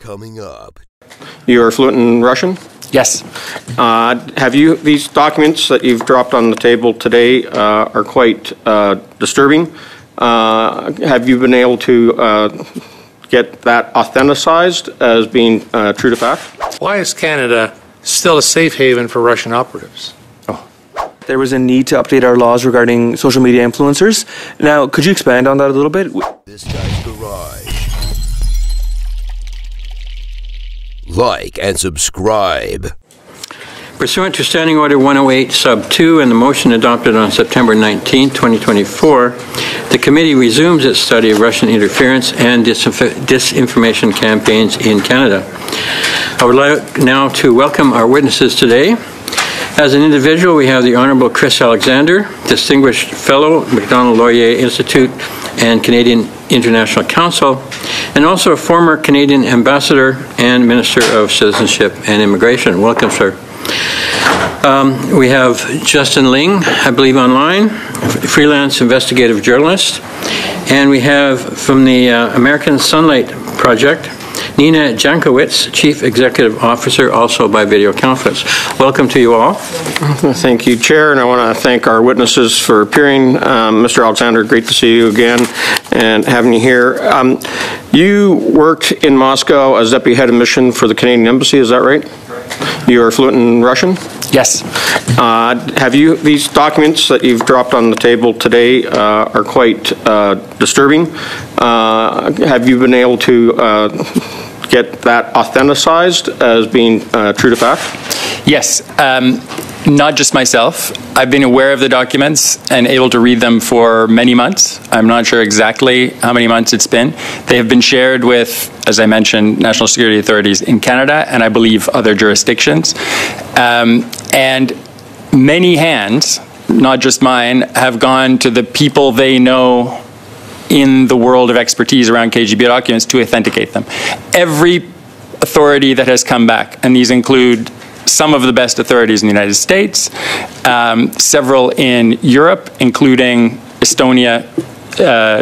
coming up. You are fluent in Russian? Yes. Have you, these documents that you've dropped on the table today are quite disturbing. Have you been able to get that authenticized as being true to fact? Why is Canada still a safe haven for Russian operatives? There was a need to update our laws regarding social media influencers. Now, could you expand on that a little bit? This guy's garage. Like and subscribe. Pursuant to Standing Order 108, Sub 2, and the motion adopted on September 19, 2024, the committee resumes its study of Russian interference and disinformation campaigns in Canada. I would like now to welcome our witnesses today. As an individual, we have the Honourable Chris Alexander, Distinguished Fellow, Macdonald-Laurier Institute and Canadian International Council, and also a former Canadian Ambassador and Minister of Citizenship and Immigration. Welcome, sir. We have Justin Ling, I believe online, freelance investigative journalist, and we have from the American Sunlight Project, Nina Jankowicz, Chief Executive Officer, also by video conference. Welcome to you all. Thank you, Chair, and I want to thank our witnesses for appearing. Mr. Alexander, great to see you again and having you here. You worked in Moscow as Deputy Head of Mission for the Canadian Embassy, is that right? You are fluent in Russian? Yes. Have you, these documents that you've dropped on the table today are quite disturbing. Have you been able to get that authenticized as being true to fact? Yes. Not just myself. I've been aware of the documents and able to read them for many months. I'm not sure exactly how many months it's been. They have been shared with, as I mentioned, national security authorities in Canada and I believe other jurisdictions. And many hands, not just mine, have gone to the people they know in the world of expertise around KGB documents to authenticate them. Every authority that has come back, and these include some of the best authorities in the United States, several in Europe, including Estonia,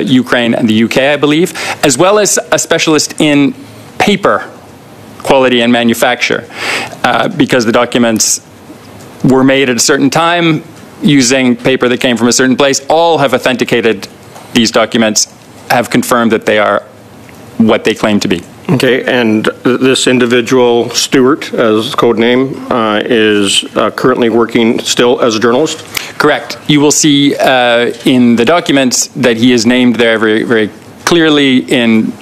Ukraine, and the UK, I believe, as well as a specialist in paper quality and manufacture, because the documents were made at a certain time using paper that came from a certain place. All have authenticated these documents, have confirmed that they are what they claim to be. Okay, and this individual, Stewart, as code name, is currently working still as a journalist? Correct. You will see in the documents that he is named there very, very clearly in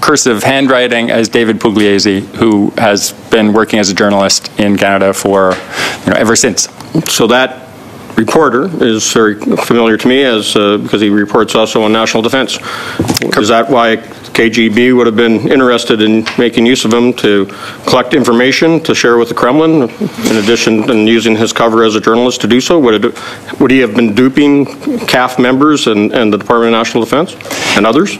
cursive handwriting as David Pugliese, who has been working as a journalist in Canada for, ever since. So that reporter is very familiar to me as because he reports also on national defense. Is that why KGB would have been interested in making use of him to collect information to share with the Kremlin, in addition to using his cover as a journalist to do so? Would he have been duping CAF members and the Department of National Defense and others?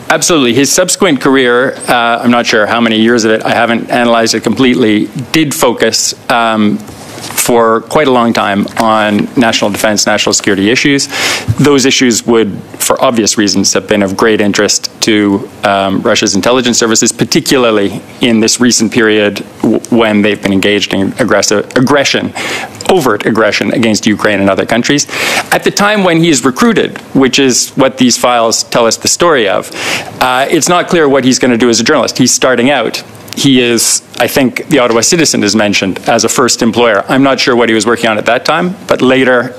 Absolutely. His subsequent career, I'm not sure how many years of it, I haven't analyzed it completely, did focus for quite a long time on national defense, national security issues. Those issues would, for obvious reasons, have been of great interest to Russia's intelligence services, particularly in this recent period when they've been engaged in overt aggression against Ukraine and other countries. At the time when he is recruited, which is what these files tell us the story of, it's not clear what he's going to do as a journalist. He's starting out. He is, I think, the Ottawa Citizen is mentioned as a first employer. I'm not sure what he was working on at that time, but later,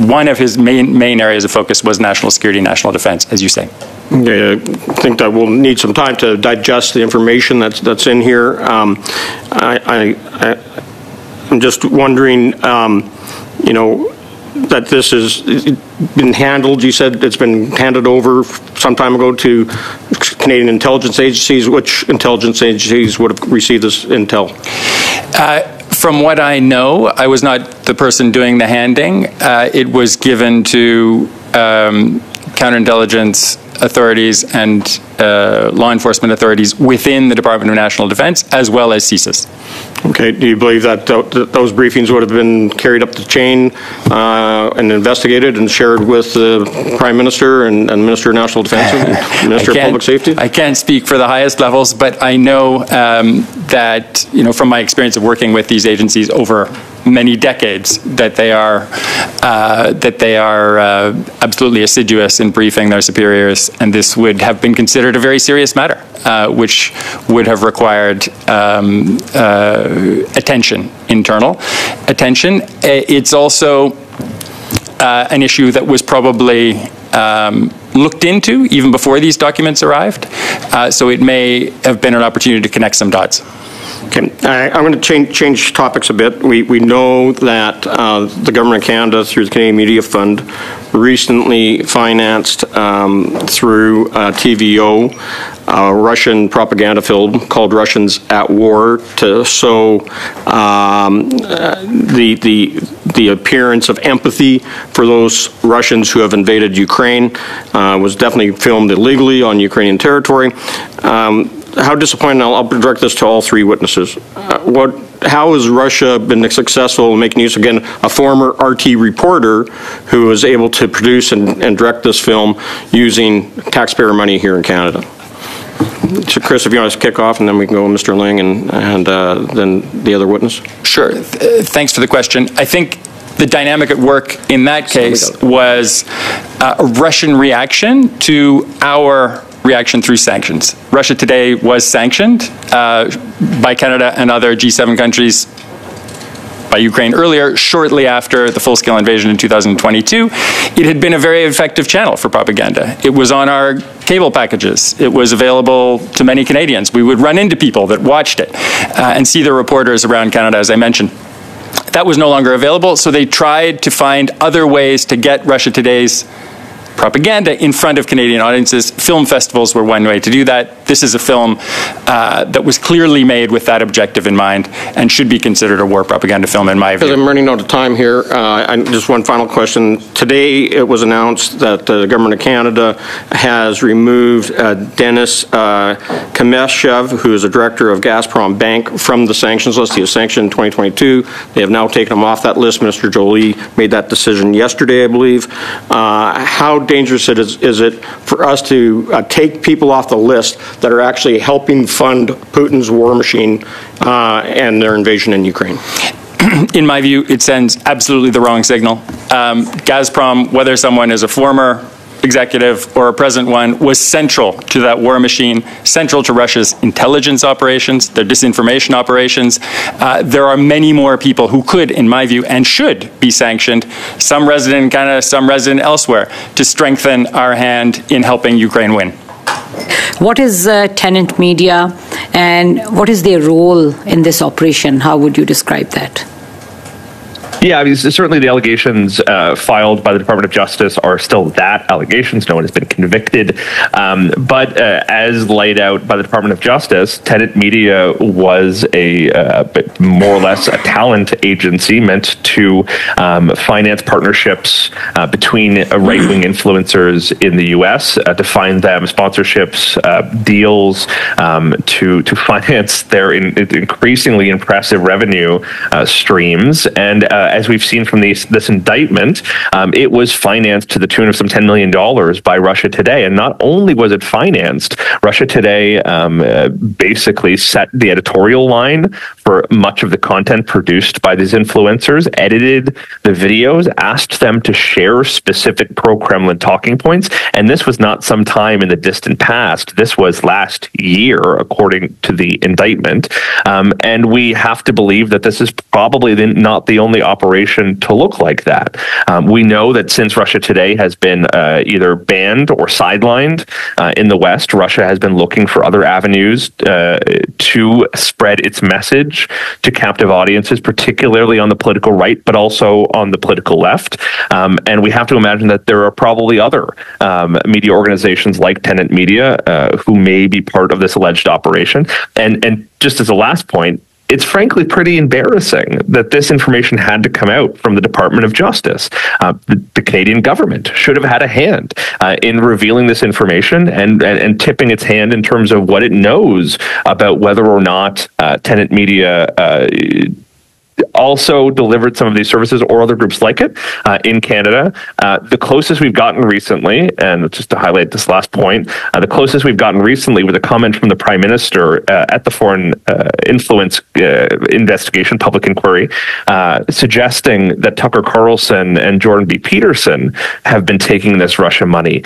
one of his main areas of focus was national security and national defense, as you say. Okay, I think that we'll need some time to digest the information that's in here. I'm just wondering, that this has been handled. You said it's been handed over some time ago to Canadian intelligence agencies. Which intelligence agencies would have received this intel? From what I know, I was not the person doing the handing. It was given to counterintelligence authorities and law enforcement authorities within the Department of National Defense, as well as CSIS. Okay, do you believe that those briefings would have been carried up the chain and investigated and shared with the Prime Minister and Minister of National Defense and Minister of Public Safety? I can't speak for the highest levels, but I know that, from my experience of working with these agencies over many decades, that they are absolutely assiduous in briefing their superiors, and this would have been considered a very serious matter, which would have required internal attention. It's also an issue that was probably looked into even before these documents arrived, so it may have been an opportunity to connect some dots. Okay, I'm going to change topics a bit. We know that the Government of Canada, through the Canadian Media Fund, recently financed through TVO a Russian propaganda film called Russians at War to show the appearance of empathy for those Russians who have invaded Ukraine. Was definitely filmed illegally on Ukrainian territory. How disappointing, I'll direct this to all three witnesses. How has Russia been successful in making use, again, a former RT reporter who was able to produce and direct this film using taxpayer money here in Canada? So Chris, if you want to kick off, and then we can go with Mr. Ling and then the other witness. Sure. Thanks for the question. I think the dynamic at work in that case was a Russian reaction to our reaction through sanctions. Russia Today was sanctioned by Canada and other G7 countries by Ukraine earlier, shortly after the full-scale invasion in 2022. It had been a very effective channel for propaganda. It was on our cable packages. It was available to many Canadians. We would run into people that watched it and see the reporters around Canada, as I mentioned. That was no longer available, so they tried to find other ways to get Russia Today's propaganda in front of Canadian audiences. Film festivals were one way to do that. This is a film that was clearly made with that objective in mind and should be considered a war propaganda film in my view. Because I'm running out of time here, just one final question. Today it was announced that the Government of Canada has removed Denis Kameshev, who is a director of Gazprom Bank, from the sanctions list. He was sanctioned in 2022. They have now taken him off that list. Minister Jolie made that decision yesterday, I believe. How dangerous is it for us to take people off the list that are actually helping fund Putin's war machine and their invasion in Ukraine? In my view, it sends absolutely the wrong signal. Gazprom, whether someone is a former executive or a present one, was central to that war machine, central to Russia's intelligence operations, their disinformation operations. There are many more people who could, in my view, and should be sanctioned, some resident in Canada, some resident elsewhere, to strengthen our hand in helping Ukraine win. What is Tenant Media and what is their role in this operation? How would you describe that? Yeah, I mean, certainly the allegations filed by the Department of Justice are still that, allegations. No one has been convicted. But as laid out by the Department of Justice, Tenant Media was a more or less a talent agency meant to finance partnerships between right-wing influencers in the U.S., to find them sponsorships, deals, to finance their increasingly impressive revenue streams. And as we've seen from this indictment, it was financed to the tune of some $10 million by Russia Today. And not only was it financed, Russia Today basically set the editorial line for much of the content produced by these influencers, edited the videos, asked them to share specific pro-Kremlin talking points. And this was not some time in the distant past. This was last year, according to the indictment. And we have to believe that this is probably not the only operation to look like that. We know that since Russia Today has been either banned or sidelined in the West, Russia has been looking for other avenues to spread its message to captive audiences, particularly on the political right, but also on the political left. And we have to imagine that there are probably other media organizations like Tenant Media who may be part of this alleged operation. And just as a last point, it's frankly pretty embarrassing that this information had to come out from the Department of Justice. The Canadian government should have had a hand in revealing this information and tipping its hand in terms of what it knows about whether or not tenant media also delivered some of these services or other groups like it in Canada. The closest we've gotten recently, and just to highlight this last point, the closest we've gotten recently with a comment from the Prime Minister at the Foreign Influence investigation, public inquiry, suggesting that Tucker Carlson and Jordan B. Peterson have been taking this Russian money.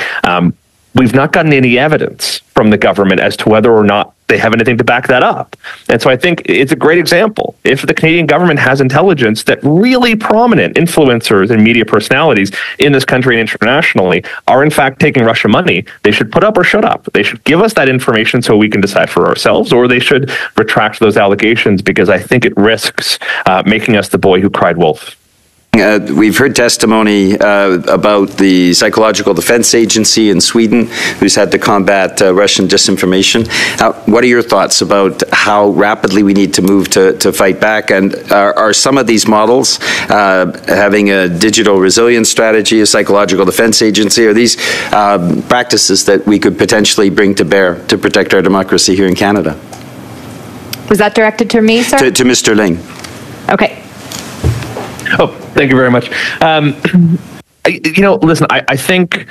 We've not gotten any evidence from the government as to whether or not they have anything to back that up. And so I think it's a great example. If the Canadian government has intelligence that really prominent influencers and media personalities in this country and internationally are in fact taking Russian money, they should put up or shut up. They should give us that information so we can decide for ourselves, or they should retract those allegations, because I think it risks making us the boy who cried wolf. We've heard testimony about the Psychological Defense Agency in Sweden, who's had to combat Russian disinformation. What are your thoughts about how rapidly we need to move to fight back? And are some of these models having a digital resilience strategy, a Psychological Defense Agency, are these practices that we could potentially bring to bear to protect our democracy here in Canada? Was that directed to me, sir? To Mr. Ling. Okay. Oh, thank you very much. Listen, I think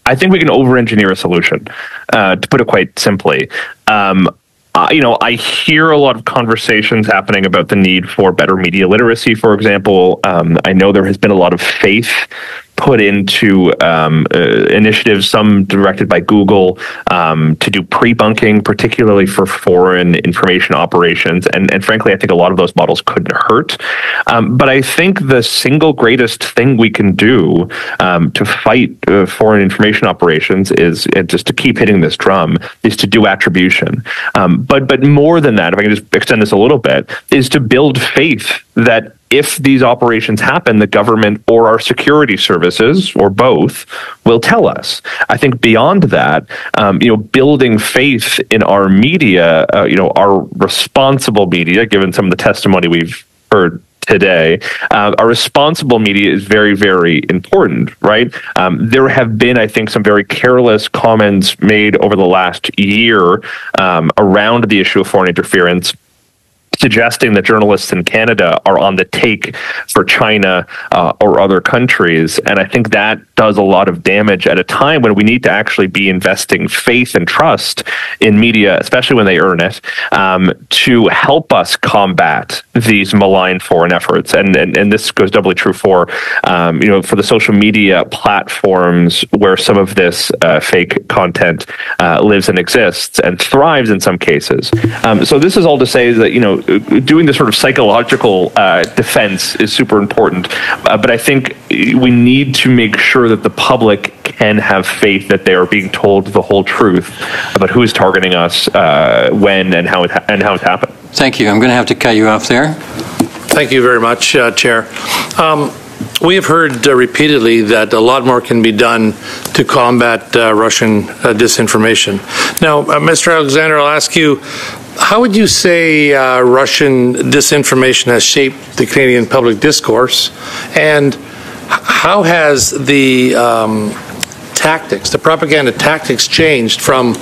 we can over-engineer a solution, to put it quite simply. I hear a lot of conversations happening about the need for better media literacy, for example. I know there has been a lot of faith put into initiatives, some directed by Google, to do pre-bunking, particularly for foreign information operations. And frankly, I think a lot of those models couldn't hurt. But I think the single greatest thing we can do to fight foreign information operations is, just to keep hitting this drum, is to do attribution. But more than that, if I can just extend this a little bit, is to build faith that if these operations happen, the government or our security services, or both, will tell us. I think beyond that, building faith in our media, our responsible media, given some of the testimony we've heard today, our responsible media is very, very important, right? There have been, I think, some very careless comments made over the last year around the issue of foreign interference, suggesting that journalists in Canada are on the take for China or other countries. And I think that does a lot of damage at a time when we need to actually be investing faith and trust in media, especially when they earn it, to help us combat these malign foreign efforts. And this goes doubly true for the social media platforms where some of this fake content lives and exists and thrives in some cases. So this is all to say that, doing this sort of psychological defense is super important. But I think we need to make sure that the public can have faith that they are being told the whole truth about who is targeting us, when, and how it's happened. Thank you. I'm going to have to cut you off there. Thank you very much, Chair. We have heard repeatedly that a lot more can be done to combat Russian disinformation. Now, Mr. Alexander, I'll ask you, how would you say Russian disinformation has shaped the Canadian public discourse, and how has the tactics, the propaganda tactics, changed from,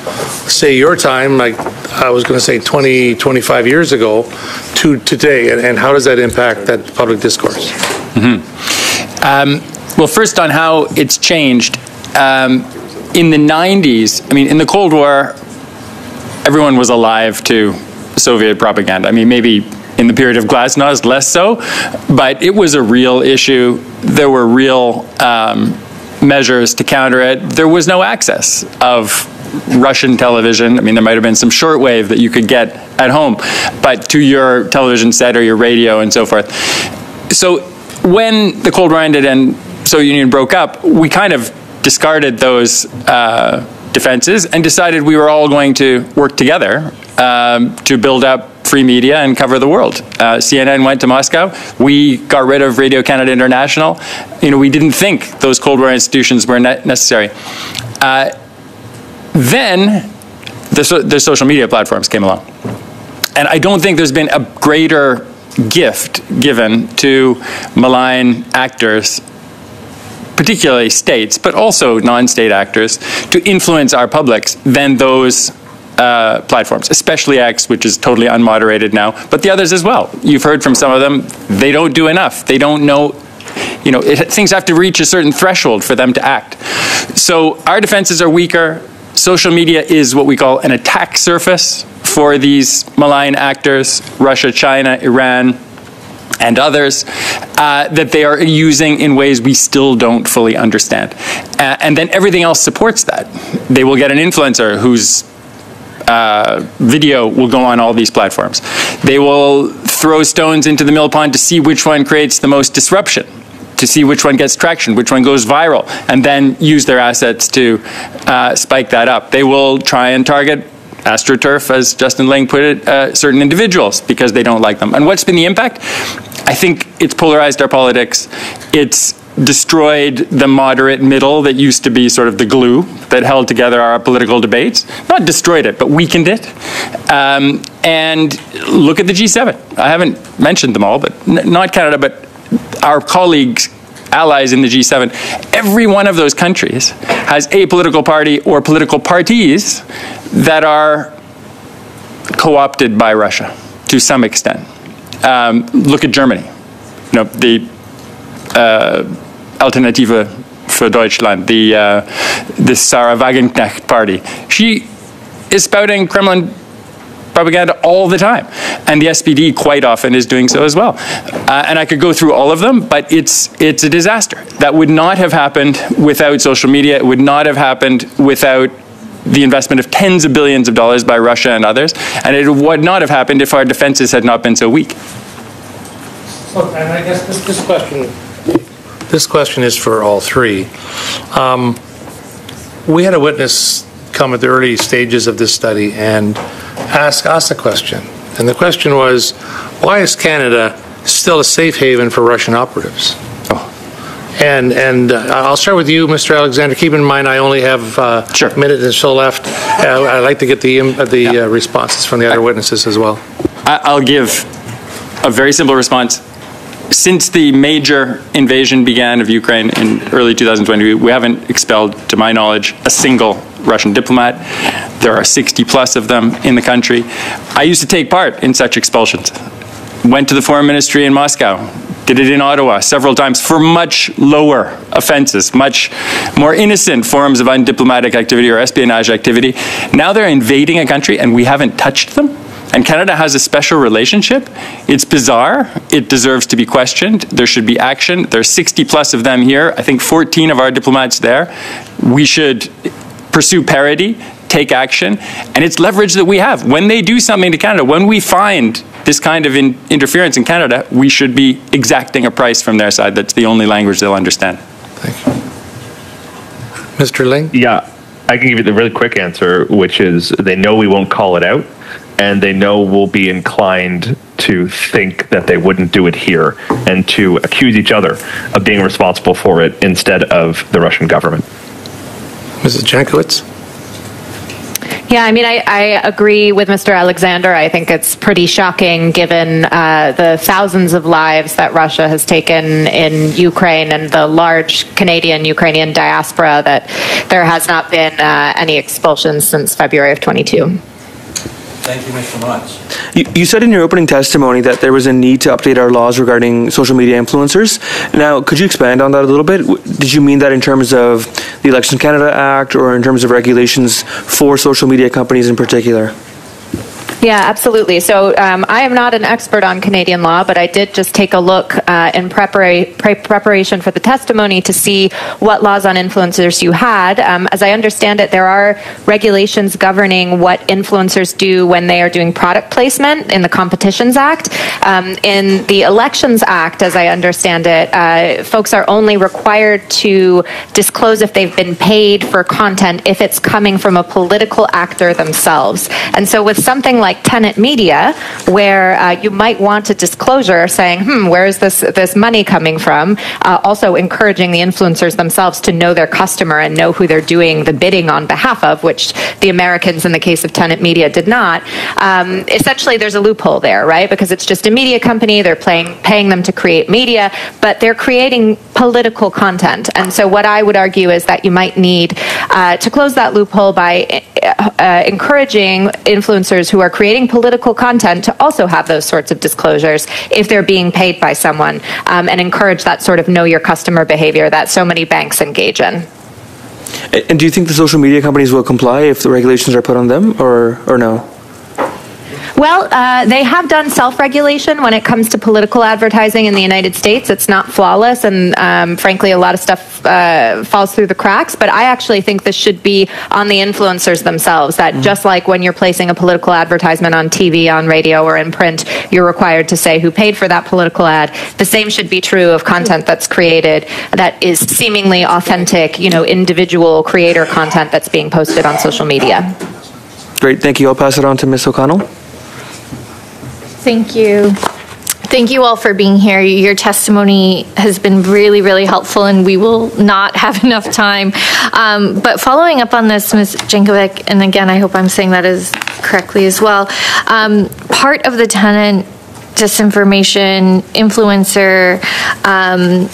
say, your time, like I was going to say 20, 25 years ago, to today, and how does that impact that public discourse? Well, first on how it's changed. In the 90s, in the Cold War, everyone was alive to Soviet propaganda. Maybe in the period of glasnost, less so, but it was a real issue. There were real measures to counter it. There was no access of Russian television. There might have been some shortwave that you could get at home, but to your television set or your radio and so forth. So when the Cold War ended and Soviet Union broke up, we kind of discarded those defenses and decided we were all going to work together to build up free media and cover the world. CNN went to Moscow. We got rid of Radio Canada International. We didn't think those Cold War institutions were necessary. Then the social media platforms came along. And I don't think there's been a greater gift given to malign actors, particularly states, but also non-state actors, to influence our publics than those platforms, especially X, which is totally unmoderated now, but the others as well. You've heard from some of them, they don't do enough. They don't know, things have to reach a certain threshold for them to act. So our defenses are weaker. Social media is what we call an attack surface for these malign actors, Russia, China, Iran, and others, that they are using in ways we still don't fully understand. And then everything else supports that. They will get an influencer whose video will go on all these platforms. They will throw stones into the mill pond to see which one creates the most disruption, to see which one gets traction, which one goes viral, and then use their assets to spike that up. They will try and target AstroTurf, as Justin Lang put it, certain individuals because they don't like them. And what's been the impact? I think it's polarized our politics. It's destroyed the moderate middle that used to be sort of the glue that held together our political debates. Not destroyed it, but weakened it. And look at the G7. I haven't mentioned them all, but not Canada, but our colleagues, allies in the G7. Every one of those countries has a political party or political parties that are co-opted by Russia to some extent. Look at Germany. The Alternative für Deutschland, the Sarah Wagenknecht party. She is spouting Kremlin propaganda all the time. And the SPD quite often is doing so as well. And I could go through all of them, but it's a disaster. That would not have happened without social media. It would not have happened without the investment of tens of billions of dollars by Russia and others. And it would not have happened if our defenses had not been so weak. So, and I guess this question is for all three. We had a witness come at the early stages of this study and ask us a question. And the question was, why is Canada still a safe haven for Russian operatives? And I'll start with you, Mr. Alexander. Keep in mind, I only have a minute or so left. I'd like to get the responses from the other witnesses as well. I'll give a very simple response. Since the major invasion began of Ukraine in early 2020, we haven't expelled, to my knowledge, a single Russian diplomat. There are 60 plus of them in the country. I used to take part in such expulsions. Went to the foreign ministry in Moscow, did it in Ottawa several times for much lower offenses, much more innocent forms of undiplomatic activity or espionage activity. Now they're invading a country and we haven't touched them. And Canada has a special relationship. It's bizarre. It deserves to be questioned. There should be action. There's 60 plus of them here. I think 14 of our diplomats there. We should pursue parity, take action, and it's leverage that we have. When they do something to Canada, when we find this kind of interference in Canada, we should be exacting a price from their side. That's the only language they'll understand. Thank you. Mr. Ling? Yeah, I can give you the really quick answer, which is they know we won't call it out, and they know we'll be inclined to think that they wouldn't do it here and to accuse each other of being responsible for it instead of the Russian government. Mrs. Jankowicz? Yeah, I mean, I agree with Mr. Alexander. I think it's pretty shocking given the thousands of lives that Russia has taken in Ukraine and the large Canadian-Ukrainian diaspora that there has not been any expulsions since February of 22. Thank you, Mr. Motz. You said in your opening testimony that there was a need to update our laws regarding social media influencers. Now, could you expand on that a little bit? Did you mean that in terms of the Elections Canada Act or in terms of regulations for social media companies in particular? Yeah, absolutely. So I am not an expert on Canadian law, but I did just take a look in preparation for the testimony to see what laws on influencers you had. As I understand it, there are regulations governing what influencers do when they are doing product placement in the Competitions Act. In the Elections Act, as I understand it, folks are only required to disclose if they've been paid for content if it's coming from a political actor themselves. And so with something like like tenant media, where you might want a disclosure saying, where is this money coming from? Also encouraging the influencers themselves to know their customer and know who they're doing the bidding on behalf of, which the Americans in the case of tenant media did not. Essentially, there's a loophole there, right? Because it's just a media company, they're paying them to create media, but they're creating political content. And so what I would argue is that you might need to close that loophole by encouraging influencers who are creating political content to also have those sorts of disclosures if they're being paid by someone, and encourage that sort of know your customer behavior that so many banks engage in. And do you think the social media companies will comply if the regulations are put on them, or no? Well, they have done self-regulation when it comes to political advertising in the United States. It's not flawless, and frankly, a lot of stuff falls through the cracks. But I actually think this should be on the influencers themselves, that just like when you're placing a political advertisement on TV, on radio, or in print, you're required to say who paid for that political ad. The same should be true of content that's created that is seemingly authentic, individual creator content that's being posted on social media. Great, thank you. I'll pass it on to Ms. O'Connell. Thank you. Thank you all for being here. Your testimony has been really, really helpful, and we will not have enough time. But following up on this, Ms. Jankovic, and again, I hope I'm saying that as correctly as well, part of the tenant disinformation, influencer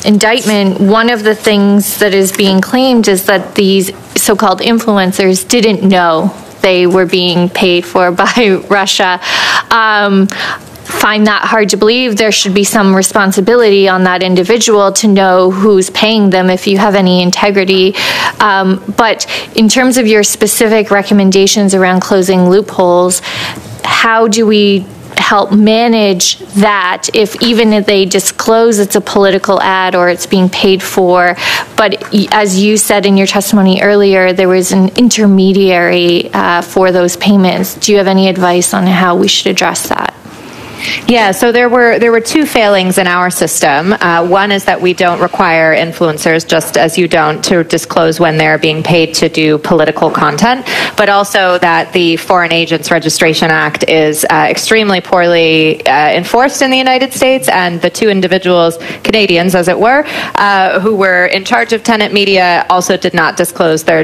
indictment, one of the things that is being claimed is that these so-called influencers didn't know they were being paid for by Russia. Find that hard to believe. There should be some responsibility on that individual to know who's paying them if you have any integrity. But in terms of your specific recommendations around closing loopholes, how do we help manage that if even if they disclose it's a political ad or it's being paid for, but as you said in your testimony earlier, there was an intermediary for those payments. Do you have any advice on how we should address that? Yeah, so there were two failings in our system. One is that we don't require influencers, just as you don't, to disclose when they're being paid to do political content, but also that the Foreign Agents Registration Act is extremely poorly enforced in the United States, and the two individuals, Canadians as it were, who were in charge of tenant media also did not disclose their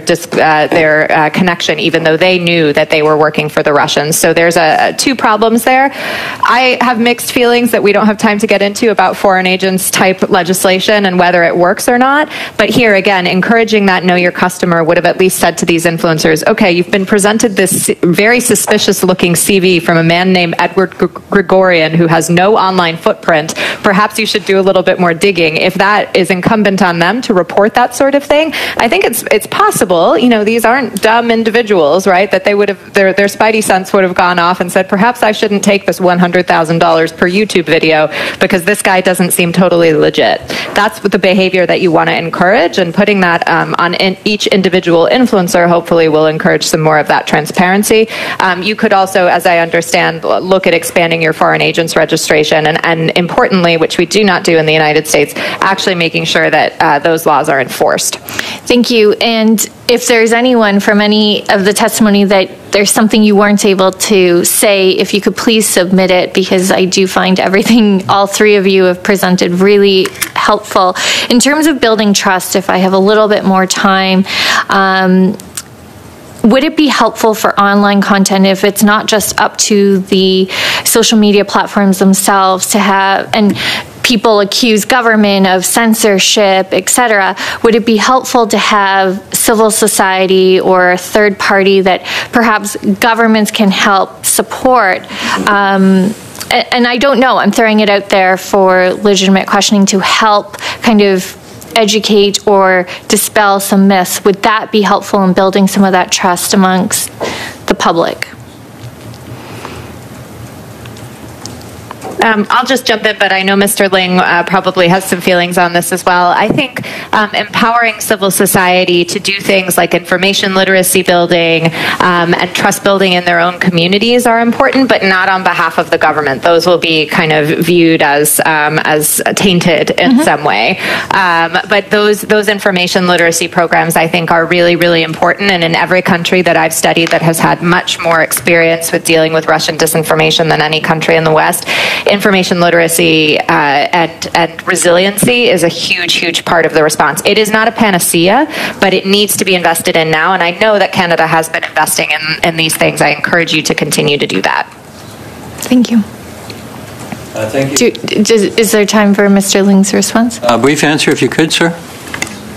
connection, even though they knew that they were working for the Russians. So there's two problems there. I have mixed feelings that we don't have time to get into about foreign agents type legislation and whether it works or not. But here again, encouraging that know your customer would have at least said to these influencers, okay, you've been presented this very suspicious looking CV from a man named Edward Gregorian who has no online footprint. Perhaps you should do a little bit more digging. If that is incumbent on them to report that sort of thing, I think it's possible. These aren't dumb individuals, right? That they would have their spidey sense would have gone off and said, perhaps I shouldn't take this $100,000 per YouTube video because this guy doesn't seem totally legit. That's the behavior that you want to encourage, and putting that on each individual influencer hopefully will encourage some more of that transparency. You could also, as I understand, look at expanding your foreign agents registration and importantly, which we do not do in the United States, actually making sure that those laws are enforced. Thank you. And if there's anyone from any of the testimony that there's something you weren't able to say, if you could please submit it, because I do find everything all three of you have presented really helpful. In terms of building trust, if I have a little bit more time, would it be helpful for online content, if it's not just up to the social media platforms themselves to have, and people accuse government of censorship, etc., would it be helpful to have civil society or a third party that perhaps governments can help support? And I don't know, I'm throwing it out there for legitimate questioning to help kind of educate or dispel some myths. Would that be helpful in building some of that trust amongst the public? I'll just jump in, but I know Mr. Ling probably has some feelings on this as well. I think empowering civil society to do things like information literacy building and trust building in their own communities are important, but not on behalf of the government. Those will be kind of viewed as tainted in some way. But those information literacy programs, I think, are really, really important. And in every country that I've studied that has had much more experience with dealing with Russian disinformation than any country in the West, information literacy and resiliency is a huge, huge part of the response. It is not a panacea, but it needs to be invested in now. And I know that Canada has been investing in these things. I encourage you to continue to do that. Thank you. Thank you. Is there time for Mr. Ling's response? A brief answer, if you could, sir.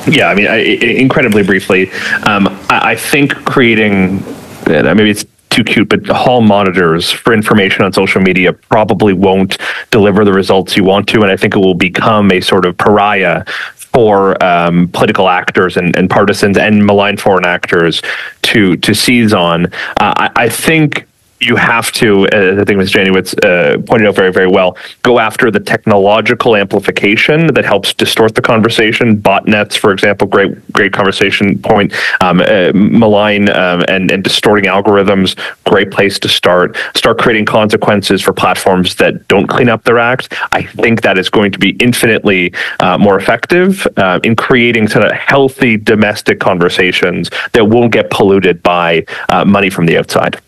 Yeah, I mean, incredibly briefly, I think creating, maybe it's too cute, but hall monitors for information on social media probably won't deliver the results you want to, and I think it will become a sort of pariah for political actors and partisans and malign foreign actors to seize on. I think you have to, I think Ms. Janowitz pointed out very, very well, go after the technological amplification that helps distort the conversation. Botnets, for example, great conversation point. Malign and distorting algorithms, great place to start. Start creating consequences for platforms that don't clean up their act. I think that is going to be infinitely more effective in creating sort of healthy domestic conversations that won't get polluted by money from the outside.